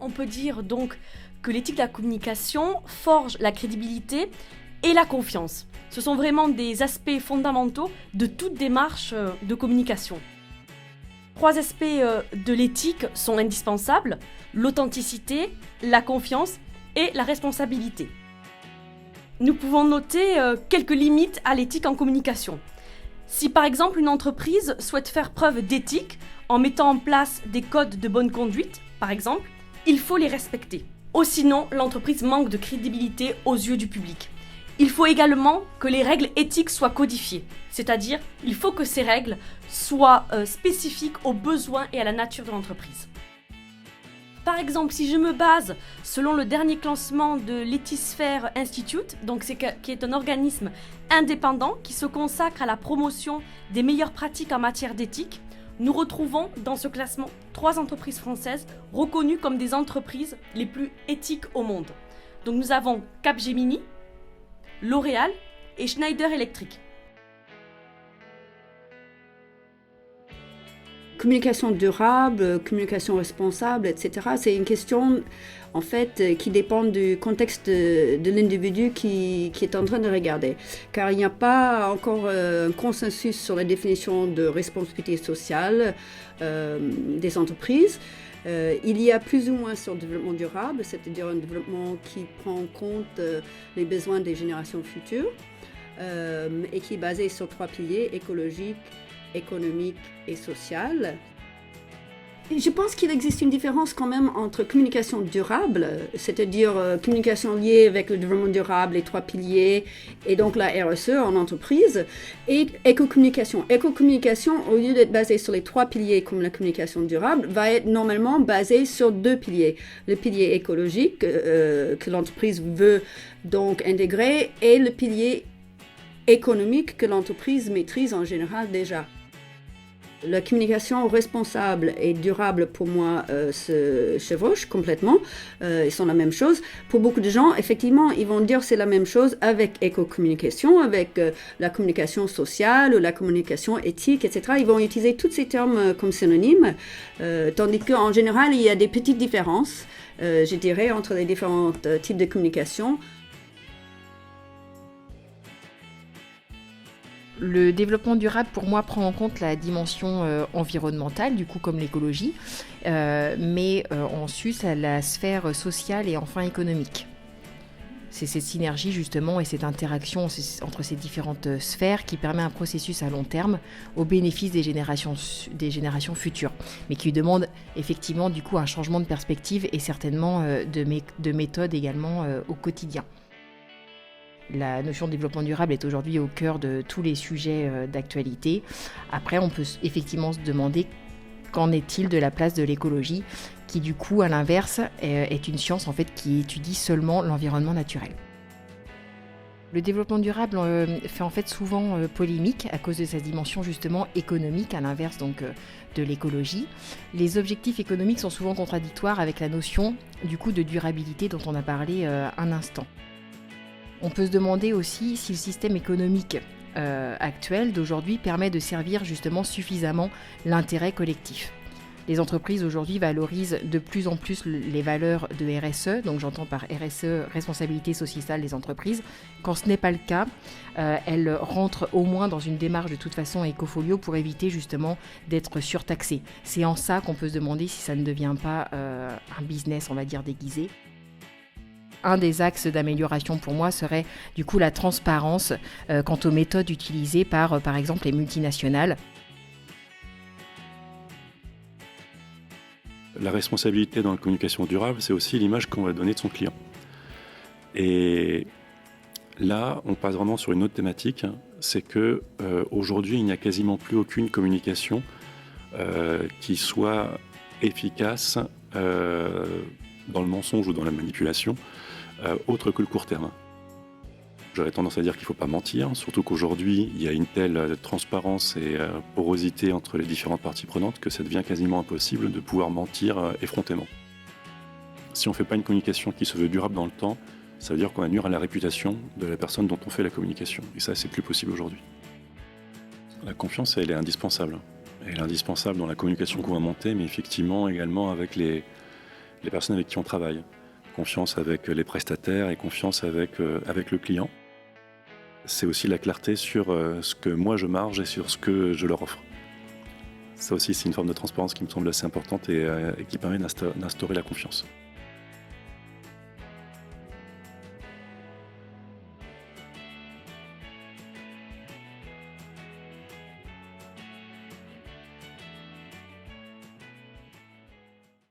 On peut dire donc que l'éthique de la communication forge la crédibilité et la confiance. Ce sont vraiment des aspects fondamentaux de toute démarche de communication. 3 aspects de l'éthique sont indispensables: l'authenticité, la confiance et la responsabilité. Nous pouvons noter quelques limites à l'éthique en communication. Si par exemple une entreprise souhaite faire preuve d'éthique en mettant en place des codes de bonne conduite, par exemple, il faut les respecter. Ou sinon, l'entreprise manque de crédibilité aux yeux du public. Il faut également que les règles éthiques soient codifiées, c'est-à-dire il faut que ces règles soient spécifiques aux besoins et à la nature de l'entreprise. Par exemple, si je me base selon le dernier classement de l'Ethisphere Institute, qui est un organisme indépendant qui se consacre à la promotion des meilleures pratiques en matière d'éthique, nous retrouvons dans ce classement 3 entreprises françaises reconnues comme des entreprises les plus éthiques au monde. Donc nous avons Capgemini, L'Oréal et Schneider Electric. Communication durable, communication responsable, etc. C'est une question en fait qui dépend du contexte de l'individu qui est en train de regarder. Car il n'y a pas encore un consensus sur la définition de responsabilité sociale des entreprises. Il y a plus ou moins sur le développement durable, c'est-à-dire un développement qui prend en compte les besoins des générations futures et qui est basé sur 3 piliers: écologique, économique et social. Je pense qu'il existe une différence quand même entre communication durable, c'est-à-dire communication liée avec le développement durable, les 3 piliers, et donc la RSE en entreprise, et éco-communication. Éco-communication, au lieu d'être basée sur les 3 piliers comme la communication durable, va être normalement basée sur 2 piliers. Le pilier écologique que l'entreprise veut donc intégrer, et le pilier économique que l'entreprise maîtrise en général déjà. La communication responsable et durable, pour moi, se chevauchent complètement. Ils sont la même chose. Pour beaucoup de gens, effectivement, ils vont dire c'est la même chose avec éco-communication, avec la communication sociale ou la communication éthique, etc. Ils vont utiliser tous ces termes comme synonymes, tandis qu'en général, il y a des petites différences, je dirais, entre les différents types de communication. Le développement durable, pour moi, prend en compte la dimension environnementale, du coup, comme l'écologie, mais en sus, à la sphère sociale et enfin économique. C'est cette synergie, justement, et cette interaction entre ces différentes sphères qui permet un processus à long terme au bénéfice des générations futures, mais qui demande effectivement, du coup, un changement de perspective et certainement de méthode également au quotidien. La notion de développement durable est aujourd'hui au cœur de tous les sujets d'actualité. Après, on peut effectivement se demander qu'en est-il de la place de l'écologie, qui du coup, à l'inverse, est une science en fait qui étudie seulement l'environnement naturel. Le développement durable fait en fait souvent polémique à cause de sa dimension justement économique, à l'inverse donc de l'écologie. Les objectifs économiques sont souvent contradictoires avec la notion du coup de durabilité dont on a parlé un instant. On peut se demander aussi si le système économique actuel d'aujourd'hui permet de servir justement suffisamment l'intérêt collectif. Les entreprises aujourd'hui valorisent de plus en plus les valeurs de RSE, donc j'entends par RSE, responsabilité sociétale des entreprises. Quand ce n'est pas le cas, elles rentrent au moins dans une démarche de toute façon écofolio pour éviter justement d'être surtaxées. C'est en ça qu'on peut se demander si ça ne devient pas un business, on va dire, déguisé. Un des axes d'amélioration pour moi serait du coup la transparence quant aux méthodes utilisées par exemple les multinationales. La responsabilité dans la communication durable, c'est aussi l'image qu'on va donner de son client. Et là, on passe vraiment sur une autre thématique, c'est que aujourd'hui, il n'y a quasiment plus aucune communication qui soit efficace dans le mensonge ou dans la manipulation, autre que le court terme. J'aurais tendance à dire qu'il ne faut pas mentir, surtout qu'aujourd'hui, il y a une telle transparence et porosité entre les différentes parties prenantes que ça devient quasiment impossible de pouvoir mentir effrontément. Si on ne fait pas une communication qui se veut durable dans le temps, ça veut dire qu'on va nuire à la réputation de la personne dont on fait la communication. Et ça, c'est plus possible aujourd'hui. La confiance, elle est indispensable. Elle est indispensable dans la communication qu'on va monter, mais effectivement également avec les les personnes avec qui on travaille, confiance avec les prestataires et confiance avec le client. C'est aussi la clarté sur ce que moi je marge et sur ce que je leur offre. Ça aussi, c'est une forme de transparence qui me semble assez importante et qui permet d'instaurer la confiance.